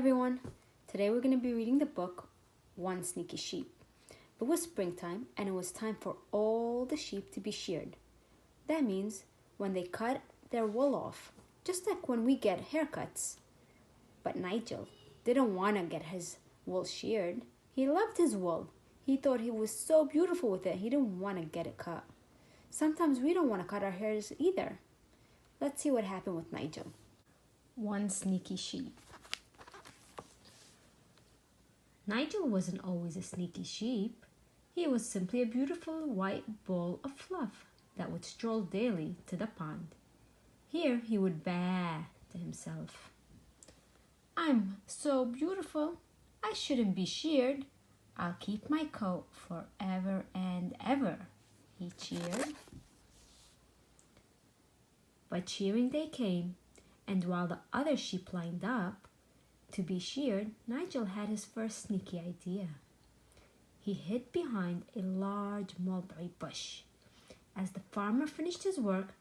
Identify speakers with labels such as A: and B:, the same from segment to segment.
A: everyone. Today we're going to be reading the book One Sneaky Sheep. It was springtime and it was time for all the sheep to be sheared. That means when they cut their wool off, just like when we get haircuts. But Nigel didn't want to get his wool sheared. He loved his wool. He thought he was so beautiful with it. He didn't want to get it cut. Sometimes we don't want to cut our hairs either. Let's see what happened with Nigel. One Sneaky Sheep. Nigel wasn't always a sneaky sheep. He was simply a beautiful white ball of fluff that would stroll daily to the pond. Here he would baa to himself. "I'm so beautiful, I shouldn't be sheared. I'll keep my coat forever and ever," he cheered. But shearing day came, and while the other sheep lined up to be sheared, Nigel had his first sneaky idea. He hid behind a large mulberry bush. As the farmer finished his work,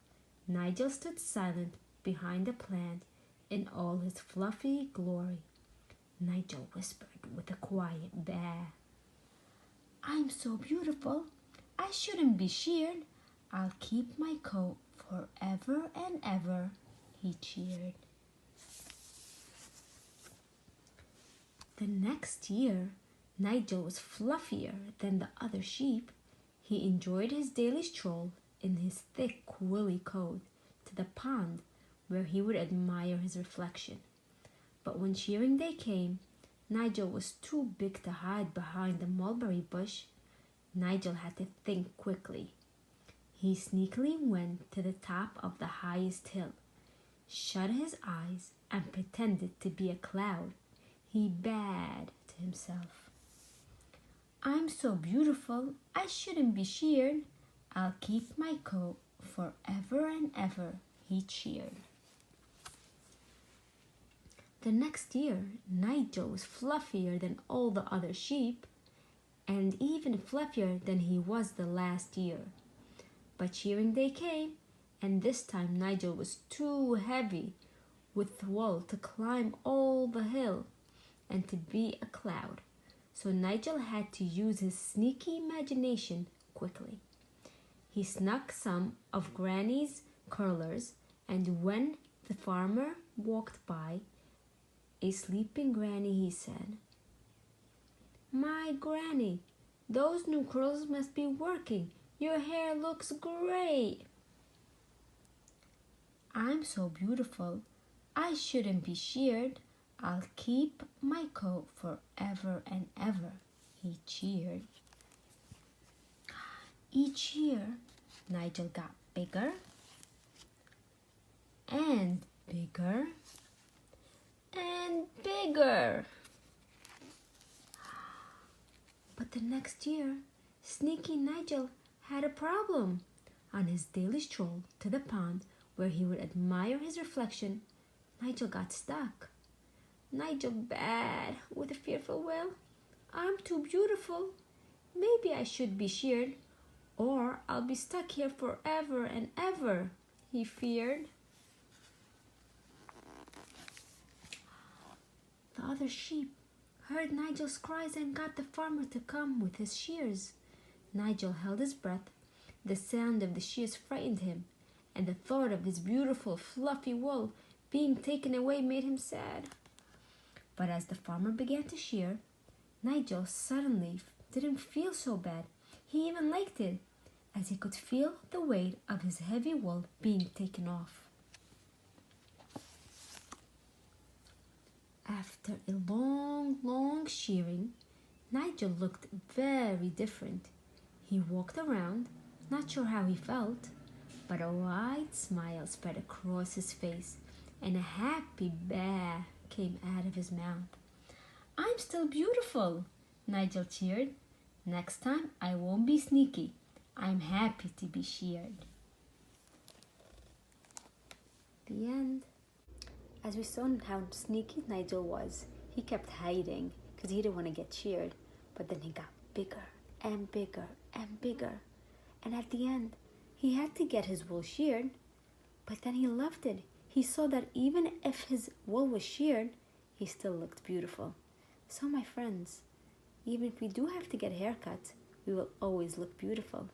A: Nigel stood silent behind the plant in all his fluffy glory. Nigel whispered with a quiet baa. "I'm so beautiful, I shouldn't be sheared. I'll keep my coat forever and ever," he cheered. The next year, Nigel was fluffier than the other sheep. He enjoyed his daily stroll in his thick, woolly coat to the pond where he would admire his reflection. But when shearing day came, Nigel was too big to hide behind the mulberry bush. Nigel had to think quickly. He sneakily went to the top of the highest hill, shut his eyes, and pretended to be a cloud. He baaed to himself. "I'm so beautiful, I shouldn't be sheared. I'll keep my coat forever and ever," he cheered. The next year, Nigel was fluffier than all the other sheep, and even fluffier than he was the last year. But shearing day came, and this time Nigel was too heavy with wool to climb all the hill and to be a cloud. So Nigel had to use his sneaky imagination quickly. He snuck some of Granny's curlers, and when the farmer walked by a sleeping Granny, he said, "My Granny, those new curls must be working. Your hair looks great." "I'm so beautiful, I shouldn't be sheared. I'll keep my coat forever and ever," he cheered. Each year, Nigel got bigger and bigger and bigger. But the next year, sneaky Nigel had a problem. On his daily stroll to the pond where he would admire his reflection, Nigel got stuck. Nigel baaed with a fearful wail. "I'm too beautiful. Maybe I should be sheared, or I'll be stuck here forever and ever," he feared. The other sheep heard Nigel's cries and got the farmer to come with his shears. Nigel held his breath. The sound of the shears frightened him, and the thought of his beautiful fluffy wool being taken away made him sad. But as the farmer began to shear, Nigel suddenly didn't feel so bad. He even liked it, as he could feel the weight of his heavy wool being taken off. After a long shearing, Nigel looked very different. He walked around, not sure how he felt, but a wide smile spread across his face, and a happy baa came out of his mouth. "I'm still beautiful," Nigel cheered. "Next time I won't be sneaky. I'm happy to be sheared." The end. As we saw how sneaky Nigel was, he kept hiding because he didn't want to get sheared. But then he got bigger and bigger and bigger. And at the end, he had to get his wool sheared. But then he loved it. He saw that even if his wool was sheared, he still looked beautiful. So, my friends, even if we do have to get haircuts, we will always look beautiful.